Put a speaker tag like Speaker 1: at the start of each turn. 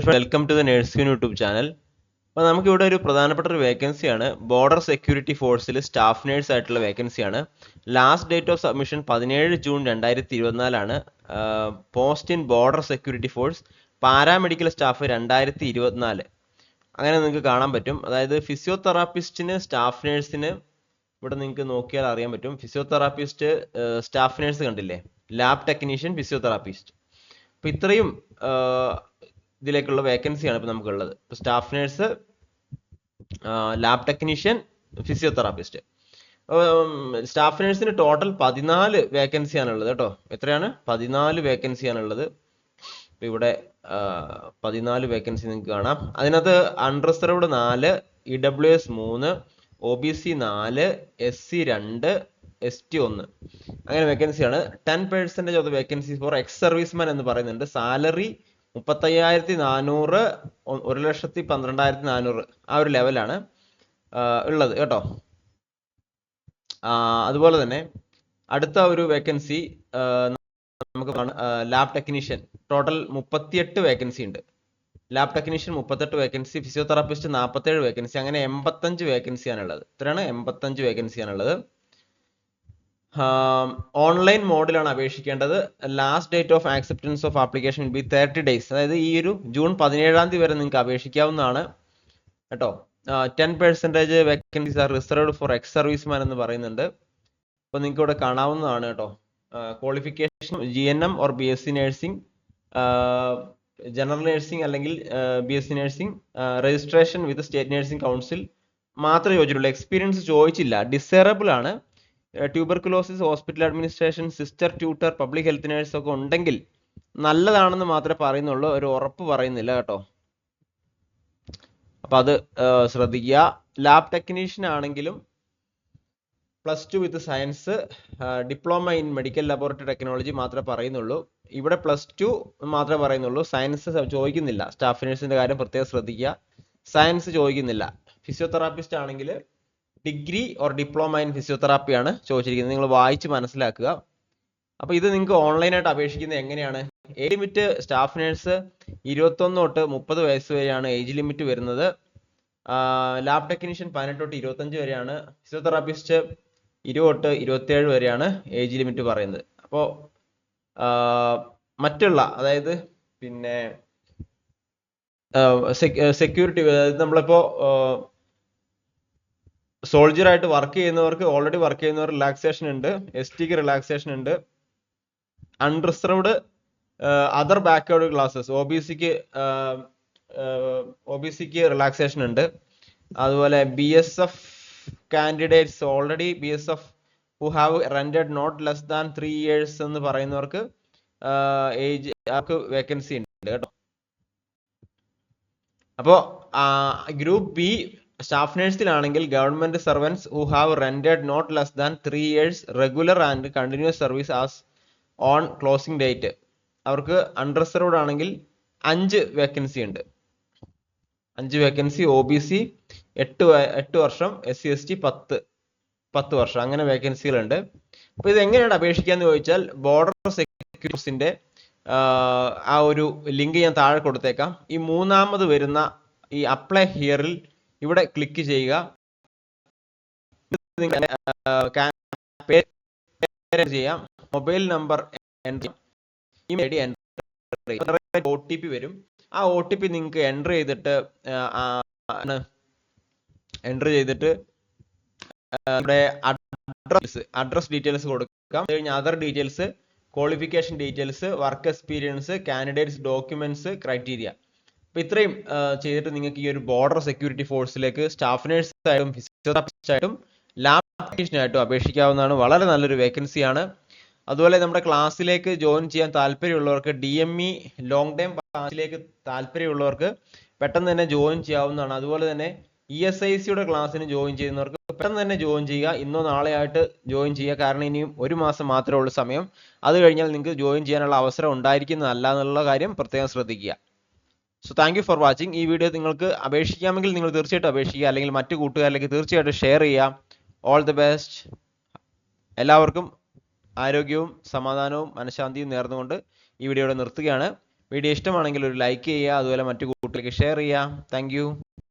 Speaker 1: Welcome to the നേഴ്സ്യൂൻ YouTube channel. അപ്പോൾ നമുക്കിവിടെ ഒരു പ്രധാനപ്പെട്ട ഒരു വേക്കൻസിയാണ് ബോർഡർ സെക്യൂരിറ്റി ഫോഴ്സിൽ സ്റ്റാഫ് നേഴ്സ് ആയിട്ടുള്ള വേക്കൻസിയാണ്. Last date of submission 17 June 2024 post in border security force paramedical staff 2024 അങ്ങനെ നിങ്ങൾക്ക് കാണാൻ പറ്റും. അതായത് ഫിസിയോതെറാപ്പിസ്റ്റിന് സ്റ്റാഫ് നേഴ്സിന് ഇവിടെ നിങ്ങൾക്ക് നോക്കിയാൽ അറിയാൻ പറ്റും. ഫിസിയോതെറാപ്പിസ്റ്റ് സ്റ്റാഫ് നേഴ്സ് കണ്ടില്ലേ, ലാബ് ടെക്നീഷ്യൻ, ഫിസിയോതെറാപ്പിസ്റ്റ്. അപ്പോൾ ഇത്രയും ഇതിലേക്കുള്ള വേക്കൻസിയാണ് ഇപ്പോൾ നമുക്കുള്ളത്. ഇപ്പോൾ staff nurse, lab technician, physiotherapist. Staff നേഴ്സിന് ടോട്ടൽ 14 വേക്കൻസിയാണുള്ളത് കേട്ടോ. എത്രയാണ്? 14 വേക്കൻസിയാണുള്ളത്. ഇപ്പോൾ ഇവിടെ 14 വേക്കൻസി നിങ്ങൾക്ക് കാണാം. അതിനകത്ത് unreserved 4, EWS 3, OBC 4, SC 2, ST 1 അങ്ങനെ വേക്കൻസിയാണ്. 10% of the vacancies for ex serviceman എന്ന് പറയുന്നുണ്ട്. സാലറി 35,400, 1,12,400 ആ ഒരു ലെവലാണ് ഉള്ളത് കേട്ടോ. അതുപോലെ തന്നെ അടുത്ത ഒരു വേക്കൻസി നമുക്ക് ലാബ് ടെക്നീഷ്യൻ. ടോട്ടൽ 38 വേക്കൻസി ഉണ്ട്. Lab technician 38 vacancy, physiotherapist 47 vacancy, അങ്ങനെ 85 വേക്കൻസിയാണുള്ളത്. ഇത്രയാണ് 85 വേക്കൻസിയാണുള്ളത്. ഓൺലൈൻ മോഡിലാണ് അപേക്ഷിക്കേണ്ടത്. Last date of acceptance of application will be 30 days. അതായത് ഈ ഒരു ജൂൺ 17 വരെ നിങ്ങൾക്ക് അപേക്ഷിക്കാവുന്നതാണ് കേട്ടോ. 10% vacancies are reserved for ex serviceman എന്ന് പറയുന്നുണ്ട്. അപ്പോൾ നിങ്ങൾക്ക് ഇവിടെ കാണാവുന്നതാണ് കേട്ടോ. Qualification GNM or BSc nursing, general nursing അല്ലെങ്കിൽ BSc നഴ്സിംഗ്, രജിസ്ട്രേഷൻ വിത്ത് സ്റ്റേറ്റ് നഴ്സിംഗ് കൗൺസിൽ മാത്രമേ ചോദിച്ചിട്ടുള്ളൂ. എക്സ്പീരിയൻസ് ചോദിച്ചില്ല. ഡിസേറബിൾ ആണ്. Tuberculosis, hospital administration, sister, tutor, public health nurse ഒക്കെ ഉണ്ടെങ്കിൽ നല്ലതാണെന്ന് മാത്രമേ പറയുന്നുള്ളൂ, ഒരു ഉറപ്പ് പറയുന്നില്ല കേട്ടോ. അപ്പൊ അത് ശ്രദ്ധിക്കുക. ലാബ് ടെക്നീഷ്യൻ ആണെങ്കിലും +2 വിത്ത് science, diploma in medical laboratory technology മാത്രമേ പറയുന്നുള്ളൂ. ഇവിടെ +2 മാത്രമേ പറയുന്നുള്ളൂ. സയൻസ് ചോദിക്കുന്നില്ല. സ്റ്റാഫ് നേഴ്സിന്റെ കാര്യം പ്രത്യേകം ശ്രദ്ധിക്കുക. സയൻസ് ചോദിക്കുന്നില്ല. ഫിസിയോതെറാപ്പിസ്റ്റ് ആണെങ്കിൽ degree or diploma in physiotherapy ആണ് ചോദിച്ചിരിക്കുന്നത്. നിങ്ങൾ വായിച്ച് മനസ്സിലാക്കുക. അപ്പോൾ ഇത് നിങ്ങൾക്ക് ഓൺലൈനായിട്ട് അപേക്ഷിക്കുന്നത് എങ്ങനെയാണ്? ഏജ് ലിമിറ്റ് സ്റ്റാഫ് നേഴ്സ് 21 തൊട്ട് 30 വയസ്സ് വരെയാണ് ഏജ് ലിമിറ്റ് വരുന്നത്. ലാബ് ടെക്നീഷ്യൻ 18 തൊട്ട് 25 വരെയാണ്. ഫിസിയോതെറാപ്പിസ്റ്റ് 20 തൊട്ട് 27 വരെയാണ് ഏജ് ലിമിറ്റ് പറയുന്നത്. അപ്പോൾ മറ്റുള്ള, അതായത് പിന്നെ സെക്യൂരിറ്റി, നമ്മളിപ്പോൾ സോൾജർ ആയിട്ട് വർക്ക് ചെയ്യുന്നവർക്ക്, ഓൾറെഡി വർക്ക് ചെയ്യുന്നവർ റിലാക്സേഷൻ ഉണ്ട്. ST ക്ക് റിലാക്സേഷൻ ഉണ്ട്. Unreserved other backward classes OBC ക്ക് റിലാക്സേഷൻ ഉണ്ട്. അതുപോലെ BSF candidates, already BSF who have rendered not less than 3 years എന്ന് പറയുന്നവർക്ക് ഏജ് വേക്കൻസി ഉണ്ട് കേട്ടോ. അപ്പോൾ ഗ്രൂപ്പ് B സ്റ്റാഫ് നേഴ്സിലാണെങ്കിൽ government servants who have rendered not less than 3 years regular and continuous service as on closing date, അവർക്ക് unreserved ആണെങ്കിൽ 5 vacancy ഉണ്ട്. 5 vacancy. OBC 8 വർഷം, SC ST 10 വർഷം, അങ്ങനെ വേക്കൻസികളുണ്ട്. അപ്പോൾ ഇത് എങ്ങനെയാണ് അപേക്ഷിക്കാന്ന് ചോദിച്ചാൽ, ബോർഡർ സെക്യൂരിറ്റിന്റെ ആ ഒരു ലിങ്ക് ഞാൻ താഴെ കൊടുത്തേക്കാം. ഈ മൂന്നാമത് വരുന്ന ഈ അപ്ലൈ ഹിയറിൽ ഇവിടെ ക്ലിക്ക് ചെയ്യുക. ചെയ്യാം, mobile number enter, email ID enter, OTP വരും. ആ OTP നിങ്ങൾക്ക് എൻ്റർ ചെയ്തിട്ട് ഇവിടെ അഡ്രസ് ഡീറ്റെയിൽസ് കൊടുക്കാം. കഴിഞ്ഞ other details, qualification details, work experience, candidates documents, criteria. അപ്പോൾ ഇത്രയും ചെയ്തിട്ട് നിങ്ങൾക്ക് ഈ ഒരു ബോർഡർ സെക്യൂരിറ്റി ഫോഴ്സിലേക്ക് സ്റ്റാഫ് നേഴ്സ് ആയിട്ടും ഫിസിയോതെറാപ്പിസ്റ്റ് ആയിട്ടും ലാബ് ടെക്നീഷ്യനായിട്ടും അപേക്ഷിക്കാവുന്നതാണ്. വളരെ നല്ലൊരു വേക്കൻസിയാണ്. അതുപോലെ നമ്മുടെ ക്ലാസ്സിലേക്ക് ജോയിൻ ചെയ്യാൻ താല്പര്യമുള്ളവർക്ക്, DME ലോങ് ടൈം ക്ലാസ്സിലേക്ക് താല്പര്യമുള്ളവർക്ക് പെട്ടെന്ന് തന്നെ ജോയിൻ ചെയ്യാവുന്നതാണ്. അതുപോലെ തന്നെ ESICയുടെ ക്ലാസ്സിന് ജോയിൻ ചെയ്യുന്നവർക്ക് പെട്ടെന്ന് തന്നെ ജോയിൻ ചെയ്യുക. ഇന്നോ നാളെ ആയിട്ട് ജോയിൻ ചെയ്യുക. കാരണം ഇനിയും 1 മാസം മാത്രമേ ഉള്ളൂ സമയം. അത് കഴിഞ്ഞാൽ നിങ്ങൾക്ക് ജോയിൻ ചെയ്യാനുള്ള അവസരം ഉണ്ടായിരിക്കുന്നതല്ല എന്നുള്ള കാര്യം പ്രത്യേകം ശ്രദ്ധിക്കുക. So thank you for watching. ഈ വീഡിയോ നിങ്ങൾക്ക് അപേക്ഷിക്കാമെങ്കിൽ നിങ്ങൾ തീർച്ചയായിട്ടും അപേക്ഷിക്കുക, അല്ലെങ്കിൽ മറ്റു കൂട്ടുകാരിലേക്ക് തീർച്ചയായിട്ടും ഷെയർ ചെയ്യുക. All the best. എല്ലാവർക്കും ആരോഗ്യവും സമാധാനവും മനഃശാന്തിയും നേർന്നുകൊണ്ട് ഈ വീഡിയോ നിർത്തുകയാണ്. വീഡിയോ ഇഷ്ടമാണെങ്കിൽ ഒരു ലൈക്ക് ചെയ്യുക, അതുപോലെ മറ്റു കൂട്ടുകാർക്ക് ഷെയർ ചെയ്യുക. താങ്ക്